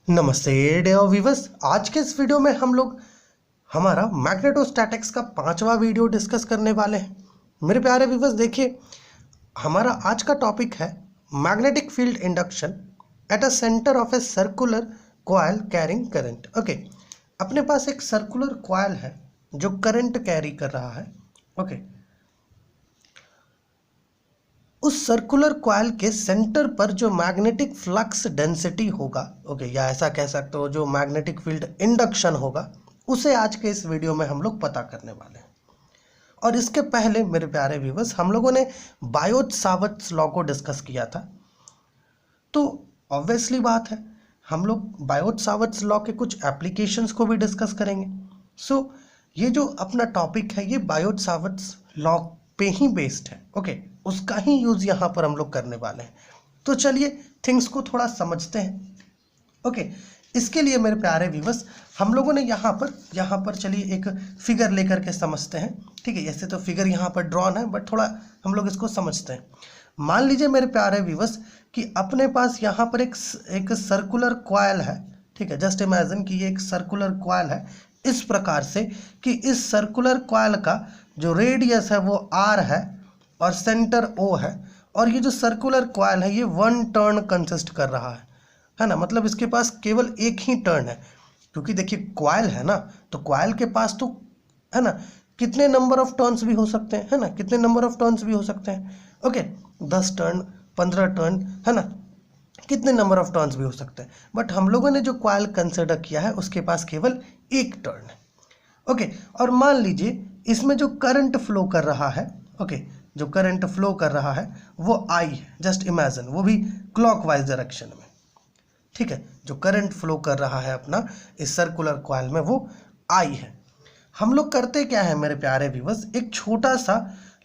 नमस्ते dear viewers. आज के इस वीडियो में हम लोग हमारा मैग्नेटोस्टैटिक्स का 5वां वीडियो डिस्कस करने वाले हैं। मेरे प्यारे व्यूअर्स, देखिए हमारा आज का टॉपिक है magnetic field induction at a centre of a circular coil carrying current. Okay, अपने पास एक सर्कुलर कॉइल है जो करंट कैरी कर रहा है। ओके, उस सर्कुलर कॉइल के सेंटर पर जो मैग्नेटिक फ्लक्स डेंसिटी होगा, ओके, या ऐसा कह सकते हो जो मैग्नेटिक फील्ड इंडक्शन होगा, उसे आज के इस वीडियो में हम लोग पता करने वाले हैं। और इसके पहले मेरे प्यारे व्यूअर्स, हम लोगों ने बायोट-सावर्ट्स लॉ को डिस्कस किया था। तो ऑब्वियसली बात है, हम लोग बायोट-सावर्ट्स लॉ के कुछ एप्लीकेशंस को भी डिस्कस करेंगे। सो ये जो अपना टॉपिक है ये बायोट-सावर्ट्स लॉ पे ही बेस्ड है। ओके, उसका ही यूज़ यहाँ पर हम लोग करने वाले हैं। तो चलिए थिंग्स को थोड़ा समझते हैं। ओके, इसके लिए मेरे प्यारे व्यूअर्स, हम लोगों ने यहाँ पर चलिए एक फिगर लेकर के समझते हैं। ठीक है, ऐसे तो फिगर यहाँ पर ड्रॉन है, बट थोड़ा हम लोग इसको समझते हैं। मान लीजिए मेरे प्यारे व्यूअर्स कि अपने पास यहाँ पर एक सर्कुलर कॉइल है। ठीक है, जस्ट इमेजिन कि ये एक सर्कुलर कॉइल है इस प्रकार से कि इस सर्कुलर कॉइल का जो रेडियस है वो r है और सेंटर O है, और ये जो सर्कुलर कॉइल है ये 1 टर्न कंसिस्ट कर रहा है ना। मतलब इसके पास केवल एक ही टर्न है, क्योंकि देखिए कॉइल है ना, तो कॉइल के पास तो है ना कितने नंबर ऑफ टर्न्स भी हो सकते हैं, है ना, कितने नंबर ऑफ टर्न्स भी हो सकते हैं। ओके, 10 टर्न, 15 टर्न, है ना, कितने नंबर ऑफ टर्न्स भी हो सकते हैं। बट हम लोगों ने जो कॉइल कंसिडर किया है उसके पास केवल एक टर्न है। ओके, और मान लीजिए इसमें जो करंट फ्लो कर रहा है, ओके, जो करंट फ्लो कर रहा है वो I है। जस्ट इमेजिन, वो भी क्लॉकवाइज डायरेक्शन में। ठीक है, जो करंट फ्लो कर रहा है अपना इस सर्कुलर कॉइल में वो I है। हम लोग करते क्या है मेरे प्यारे व्यूअर्स, एक छोटा सा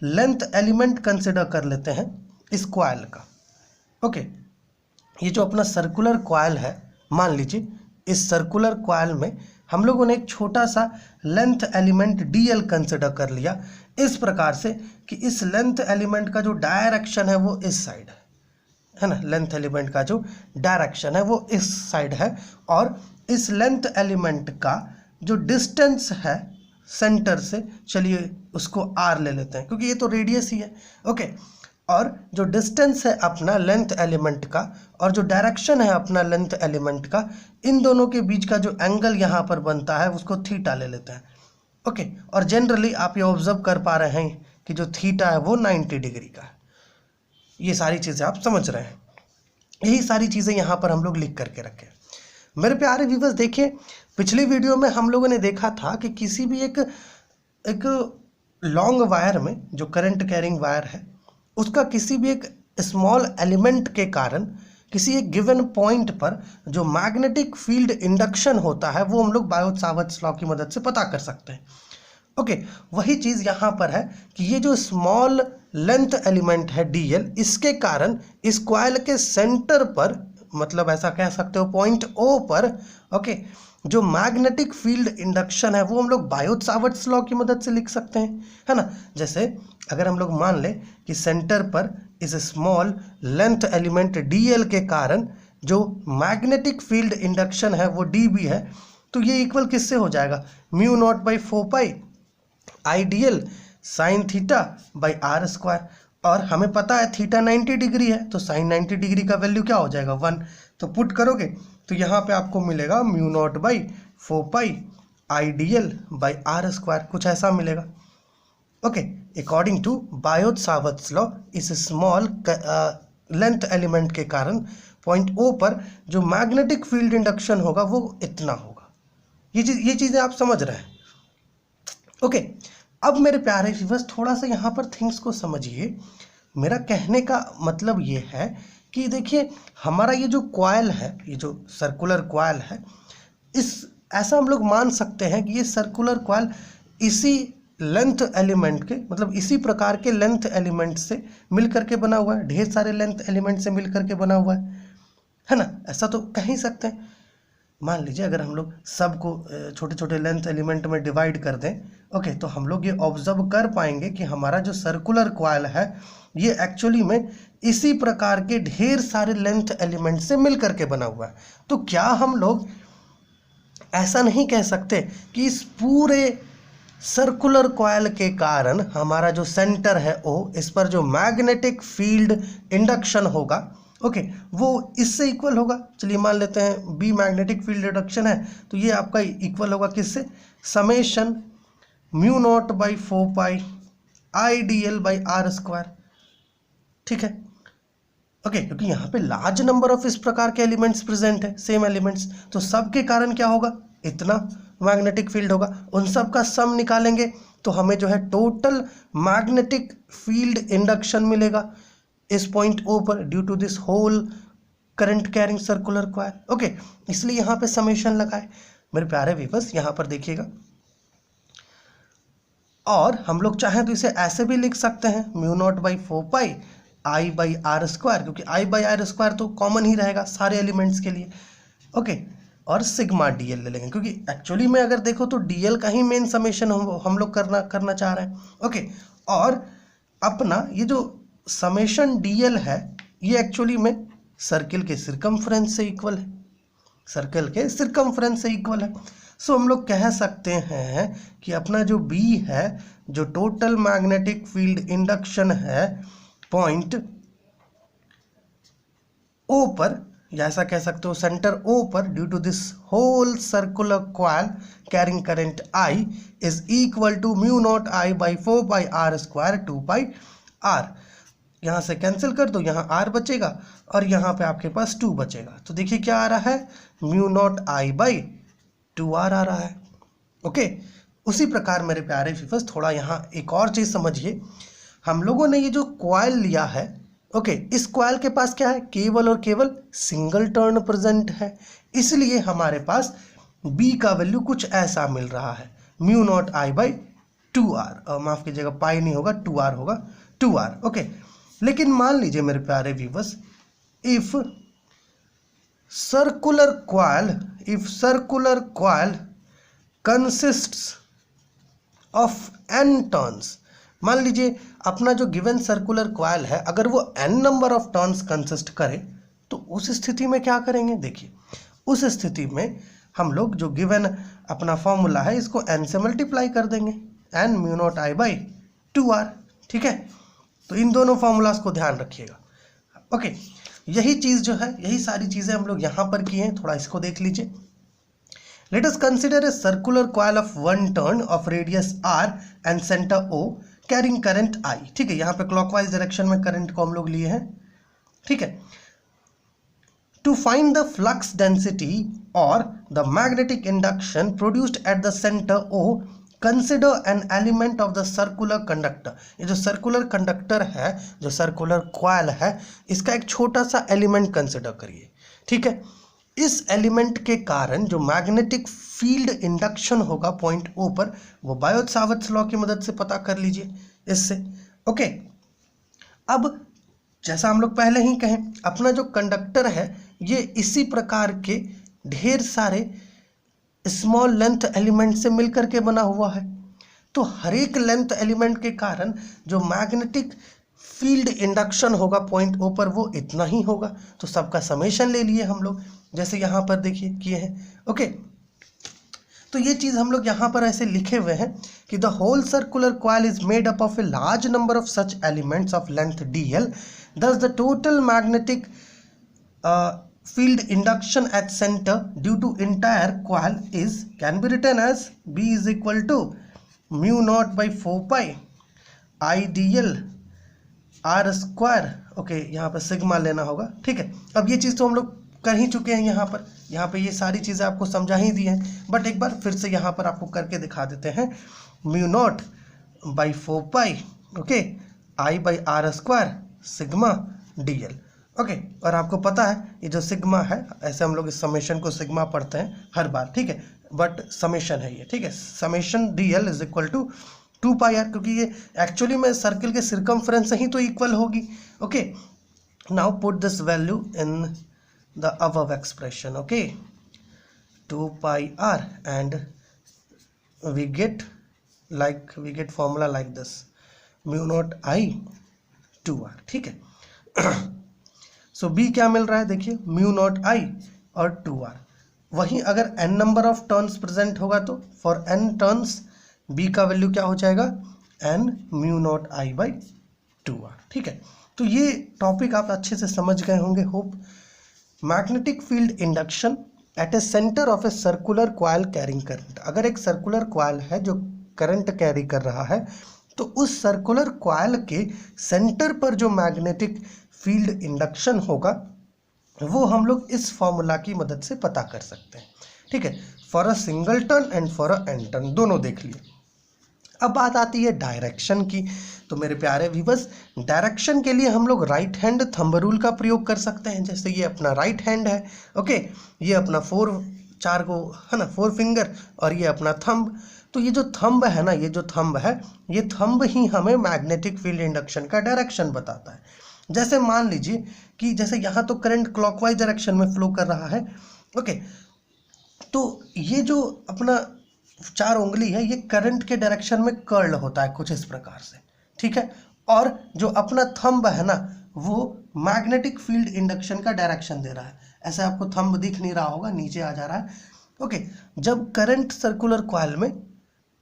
लेंथ एलिमेंट कंसिडर कर लेते हैं इस कॉइल का। ओके, ये जो अपना सर्कुलर कॉइल है, मान लीजिए इस सर्कुलर कॉइल में हम लोगों ने एक छोटा सा लेंथ एलिमेंट dl कंसिडर कर लिया इस प्रकार से कि इस लेंथ एलिमेंट का जो डायरेक्शन है वो इस साइड है ना। लेंथ एलिमेंट का जो डायरेक्शन है वो इस साइड है, और इस लेंथ एलिमेंट का जो डिस्टेंस है सेंटर से, चलिए उसको r ले लेते हैं क्योंकि ये तो रेडियस ही है। ओके, और जो डिस्टेंस है अपना लेंथ एलिमेंट का और जो डायरेक्शन है अपना लेंथ एलिमेंट का, इन दोनों के बीच का जो एंगल यहाँ पर बनता है उसको थीटा ले लेते हैं। ओके, और जनरली आप ये ऑब्जर्व कर पा रहे हैं कि जो थीटा है वो 90 डिग्री का है। ये सारी चीज़ें आप समझ रहे हैं, यही सारी चीज़ें यहाँ पर हम लोग लिख करके रखें। मेरे प्यारे व्यूअर्स, देखिए पिछली वीडियो में हम लोगों ने देखा था कि किसी भी एक लॉन्ग वायर में जो करंट कैरिंग वायर है उसका किसी भी एक स्मॉल एलिमेंट के कारण किसी एक गिवन पॉइंट पर जो मैग्नेटिक फील्ड इंडक्शन होता है वो हम लोग बायोट-सावर्ट्स लॉ की मदद से पता कर सकते हैं। ओके, वही चीज़ यहाँ पर है कि ये जो स्मॉल लेंथ एलिमेंट है dl, इसके कारण इस कॉइल के सेंटर पर, मतलब ऐसा कह सकते हो पॉइंट O पर, ओके, जो मैग्नेटिक फील्ड इंडक्शन है वो हम लोग बायोट-सावर्ट्स लॉ की मदद से लिख सकते हैं, है ना। जैसे अगर हम लोग मान लें कि सेंटर पर इस स्मॉल लेंथ एलिमेंट dl के कारण जो मैग्नेटिक फील्ड इंडक्शन है वो dB है, तो ये इक्वल किससे हो जाएगा, μ0/4π IDL sine theta by r²। और हमें पता है थीटा 90 डिग्री है, तो साइन 90 डिग्री का वैल्यू क्या हो जाएगा, 1। तो पुट करोगे तो यहाँ पे आपको मिलेगा μ0/4π IDL बाई r², कुछ ऐसा मिलेगा। Okay, according to Biot Savart's law इस स्मॉल लेंथ एलिमेंट के कारण पॉइंट O पर जो मैग्नेटिक फील्ड इंडक्शन होगा वो इतना होगा। ये चीज़ें आप समझ रहे हैं। ओके, अब मेरे प्यारे व्यूअर्स थोड़ा सा यहाँ पर थिंग्स को समझिए। मेरा कहने का मतलब ये है कि देखिए हमारा ये जो कॉइल है, ये जो सर्कुलर कॉइल है, ऐसा हम लोग मान सकते हैं कि ये सर्कुलर कॉइल इसी लेंथ एलिमेंट के, मतलब इसी प्रकार के लेंथ एलिमेंट से मिल करके बना हुआ है, ढेर सारे लेंथ एलिमेंट से मिल करके बना हुआ है ना। ऐसा तो कह ही सकते हैं। मान लीजिए अगर हम लोग सबको छोटे छोटे लेंथ एलिमेंट में डिवाइड कर दें, ओके, तो हम लोग ये ऑब्जर्व कर पाएंगे कि हमारा जो सर्कुलर कॉइल है ये एक्चुअली में इसी प्रकार के ढेर सारे लेंथ एलिमेंट से मिल करके बना हुआ है। तो क्या हम लोग ऐसा नहीं कह सकते कि इस पूरे सर्कुलर कॉइल के कारण हमारा जो सेंटर है ओ, इस पर जो मैग्नेटिक फील्ड इंडक्शन होगा, ओके, वो इससे इक्वल होगा। चलिए मान लेते हैं बी मैग्नेटिक फील्ड इंडक्शन है, तो ये आपका इक्वल होगा किससे, summation mu naught by 4 pi I D L by R square, ठीक है, ओके, क्योंकि यहाँ पे लार्ज नंबर ऑफ इस प्रकार के एलिमेंट्स प्रेजेंट है, सेम एलिमेंट्स, तो सब के कारण क्या होगा, इतना मैग्नेटिक फील्ड होगा। उन सब का सम निकालेंगे तो हमें जो है टोटल मैग्नेटिक फील्ड इंडक्शन मिलेगा इस पॉइंट ओ पर due to this whole current carrying circular coil, okay, इसलिए यहाँ पे समेशन लगाए। मेरे प्यारे व्यूअर्स यहाँ पर देखिएगा, और हम लोग चाहें तो इसे ऐसे भी लिख सकते हैं mu naught by 4 pi I by R square, क्योंकि आई बाई आर स्क्वायर तो कॉमन ही रहेगा सारे एलिमेंट्स के लिए, ओके, और सिग्मा डीएल ले लेंगे, क्योंकि एक्चुअली में अगर देखो तो डीएल का ही मेन समेशन हम लोग करना चाह रहे हैं, ओके। और अपना ये जो समेशन डीएल है ये एक्चुअली में सर्किल के सिरकमफ्रेंस से इक्वल है, सर्कल के सिरकमफ्रेंस से इक्वल है। सो हम लोग कह सकते हैं कि अपना जो बी है, जो टोटल मैग्नेटिक फील्ड इंडक्शन है पॉइंट ओ पर, या ऐसा कह सकते हो सेंटर ओ पर, due to this whole circular coil carrying current I is equal to mu naught I by 4 pi R square 2 pi R. यहाँ से कैंसिल कर दो, यहाँ आर बचेगा और यहाँ पे आपके पास 2 बचेगा। तो देखिए क्या आ रहा है, mu naught I by 2r आ रहा है, ओके। उसी प्रकार मेरे प्यारे व्यूअर्स थोड़ा यहाँ एक और चीज़ समझिए, हम लोगों ने ये जो कॉइल लिया है, ओके, इस कॉइल के पास क्या है, केवल और केवल सिंगल टर्न प्रेजेंट है, इसलिए हमारे पास b का वैल्यू कुछ ऐसा मिल रहा है, mu naught I by 2r, माफ़ कीजिएगा पाई नहीं होगा 2r होगा, 2r, ओके। लेकिन मान लीजिए मेरे प्यारे viewers, if circular coil consists of n turns, मान लीजिए अपना जो गिवन सर्कुलर कॉइल है अगर वो n number of turns consist करे, तो उस स्थिति में क्या करेंगे, देखिए उस स्थिति में हम लोग जो गिवन अपना फॉर्मूला है इसको n से मल्टीप्लाई कर देंगे, n mu naught I by 2r, ठीक है। तो इन दोनों फॉर्मूलाज को ध्यान रखिएगा, ओके। यही चीज़ जो है, यही सारी चीज़ें हम लोग यहाँ पर की हैं, थोड़ा इसको देख लीजिए। Let us consider a circular coil of 1 turn off radius r and centre O carrying current I, ठीक है, यहाँ पे क्लॉकवाइज डायरेक्शन में करंट को हम लोग लिए हैं, ठीक है। To find the flux density और the magnetic induction produced at the centre O, consider an element of the circular conductor. ये जो सर्कुलर कंडक्टर है, जो सर्कुलर कॉइल है, इसका एक छोटा सा एलिमेंट कंसिडर करिए, ठीक है। इस एलिमेंट के कारण जो मैग्नेटिक फील्ड इंडक्शन होगा पॉइंट ओ पर, वो बायोट-सावर्ट्स लॉ की मदद से पता कर लीजिए इससे, ओके। अब जैसा हम लोग पहले ही कहें, अपना जो कंडक्टर है ये इसी प्रकार के ढेर सारे स्मॉल लेंथ एलिमेंट से मिलकर के बना हुआ है, तो हर एक लेंथ एलिमेंट के कारण जो मैग्नेटिक फील्ड इंडक्शन होगा पॉइंट ओ पर वो इतना ही होगा। तो सबका समेशन ले लिए हम लोग, जैसे यहाँ पर देखिए किए हैं, ओके। तो ये चीज़ हम लोग यहाँ पर ऐसे लिखे हुए हैं कि the whole circular coil is made up of a large number of such elements of length dl, thus the total magnetic field induction at center due to entire coil is can be written as B is equal to mu naught by 4 pi I dl r square, okay, यहाँ पर sigma लेना होगा, ठीक है। अब ये चीज़ तो हम लोग कर ही चुके हैं, यहाँ पे ये सारी चीज़ें आपको समझा ही दी हैं, बट एक बार फिर से यहाँ पर आपको करके दिखा देते हैं, mu naught by 4 pi, okay, I by R square sigma dl, okay. और आपको पता है ये जो सिग्मा है, ऐसे हम लोग इस समेशन को सिग्मा पढ़ते हैं हर बार, ठीक है, बट समेशन है ये, ठीक है। Summation dl is equal to 2 pi R, क्योंकि ये एक्चुअली में सर्किल के सिरकमफ्रेंस से ही तो इक्वल होगी, okay. Now put this value in the above expression, okay, 2 pi R and we get formula like this, mu naught I 2r, ठीक है। सो B क्या मिल रहा है, देखिए म्यू नॉट आई और 2r। वहीं अगर n number of turns present होगा तो फॉर n टर्न्स b का वैल्यू क्या हो जाएगा, n mu naught I by 2r। ठीक है, तो ये टॉपिक आप अच्छे से समझ गए होंगे hope. Magnetic field induction eight A centre of a circular coil carrying current. अगर एक सर्कुलर कॉइल है जो करंट कैरी कर रहा है, तो उस सर्कुलर कॉइल के सेंटर पर जो मैग्नेटिक फील्ड इंडक्शन होगा वो हम लोग इस फॉर्मूला की मदद से पता कर सकते हैं। ठीक है, for a single turn and for a N turn, दोनों देख लिए। अब बात आती है डायरेक्शन की। तो मेरे प्यारे व्यूअर्स, डायरेक्शन के लिए हम लोग राइट हैंड थंब रूल का प्रयोग कर सकते हैं। जैसे ये अपना राइट हैंड है, ओके, ये अपना 4 को है ना, 4 फिंगर, और ये अपना थंब। तो ये जो थंब है ना, ये जो थंब है, ये थंब ही हमें मैग्नेटिक फील्ड इंडक्शन का डायरेक्शन बताता है। जैसे मान लीजिए कि जैसे यहाँ तो करंट क्लॉकवाइज डायरेक्शन में फ्लो कर रहा है, ओके, तो ये जो अपना 4 उंगली है, ये करंट के डायरेक्शन में कर्ल होता है कुछ इस प्रकार से। ठीक है, और जो अपना थंब है ना, वो मैग्नेटिक फील्ड इंडक्शन का डायरेक्शन दे रहा है। ऐसे आपको थंब दिख नहीं रहा होगा, नीचे आ जा रहा है। ओके, जब करंट सर्कुलर कॉइल में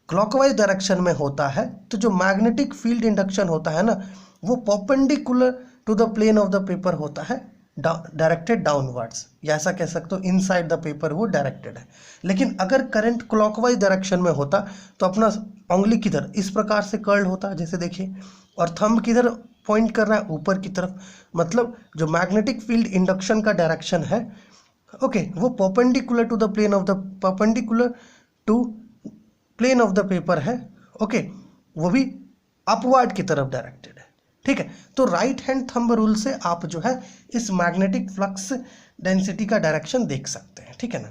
क्लॉकवाइज डायरेक्शन में होता है, तो जो मैग्नेटिक फील्ड इंडक्शन होता है ना, वो perpendicular to the plane of the paper होता है, डायरेक्टेड डाउनवर्ड्स, या ऐसा कह सकते हो इनसाइड द पेपर वो डायरेक्टेड है। लेकिन अगर करंट क्लॉकवाइज डायरेक्शन में होता तो अपना उंगली किधर इस प्रकार से कर्ल होता, जैसे देखिए, और थंब किधर पॉइंट कर रहा है, ऊपर की तरफ। मतलब जो मैग्नेटिक फील्ड इंडक्शन का डायरेक्शन है, ओके, वो perpendicular to the plane of the perpendicular to plane of the paper है, ओके, वो भी अपवर्ड की तरफ डायरेक्टेड है। ठीक है, तो राइट हैंड थंब रूल से आप जो है इस मैग्नेटिक फ्लक्स डेंसिटी का डायरेक्शन देख सकते हैं। ठीक है ना,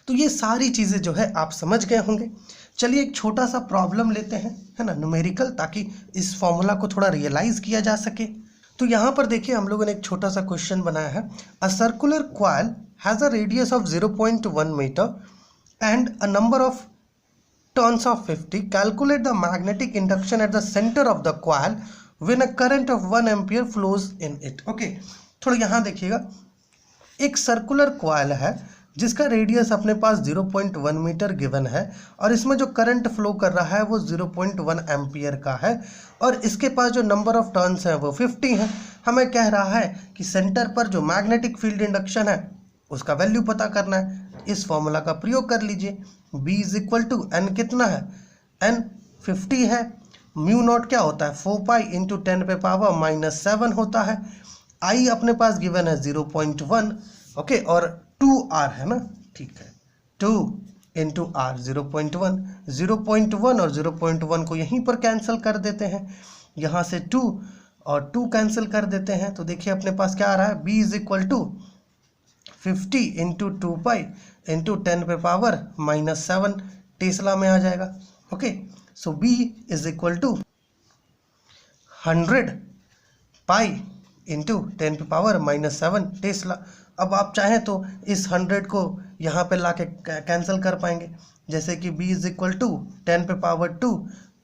तो ये सारी चीज़ें जो है आप समझ गए होंगे। चलिए एक छोटा सा प्रॉब्लम लेते हैं, है ना, न्यूमेरिकल, ताकि इस फॉर्मूला को थोड़ा रियलाइज किया जा सके। तो यहाँ पर देखिए हम लोगों ने एक छोटा सा क्वेश्चन बनाया है। A circular coil has a radius of 0.1 metre and a number of turns of 50. Calculate the magnetic induction at the center of the coil when a current of 1 ampere flows in it. Okay, थोड़ा यहाँ देखिएगा, एक circular coil है जिसका radius अपने पास 0.1 metre given है, और इसमें जो करंट फ्लो कर रहा है वो 0.1 एम्पियर का है, और इसके पास जो नंबर ऑफ टर्न्स हैं वो 50 हैं। हमें कह रहा है कि सेंटर पर जो मैग्नेटिक फील्ड इंडक्शन है उसका वैल्यू पता करना है। इस फॉर्मूला का प्रयोग कर लीजिए। B is equal to N, कितना है, n 50 है, म्यू नॉट क्या होता है 4 पाई इंटू 10 पे पावर -7 होता है, I अपने पास गिवन है 0.1, ओके, और 2r है ना, ठीक है, 2 इंटू r 0.1, 0.1 और 0.1 को यहीं पर कैंसिल कर देते हैं, यहाँ से 2 और 2 कैंसिल कर देते हैं। तो देखिए अपने पास क्या आ रहा है, B is equal to 50 into 2 pi into 10 पे पावर -7 टेस्ला में आ जाएगा। Okay, so B is equal to 100 pi into 10 पे पावर -7 टेस्ला। अब आप चाहें तो इस 100 को यहाँ पे ला के कैंसिल कर पाएंगे, जैसे कि B इज इक्वल टू 10 पे पावर 2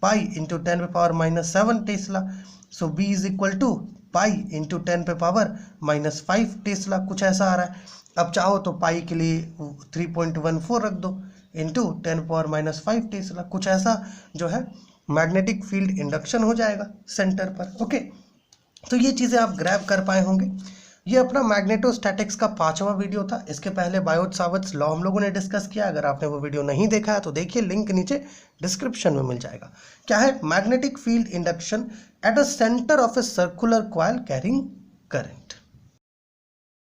पाई इंटू 10 पे power -7 tesla. So B is equal to pi into 10 पे पावर -5 टेस्ला, कुछ ऐसा आ रहा है। अब चाहो तो पाई के लिए 3.14 रख दो इंटू 10 पावर -5 टेस्ला, कुछ ऐसा जो है मैग्नेटिक फील्ड इंडक्शन हो जाएगा सेंटर पर। ओके, तो ये चीज़ें आप ग्रैब कर पाए होंगे। ये अपना मैग्नेटोस्टैटिक्स का 5वां वीडियो था। इसके पहले बायोट-सावर्ट्स लॉ हम लोगों ने डिस्कस किया। अगर आपने वो वीडियो नहीं देखा है तो देखिए, लिंक नीचे डिस्क्रिप्शन में मिल जाएगा। क्या है, magnetic field induction at a centre of a circular coil carrying current.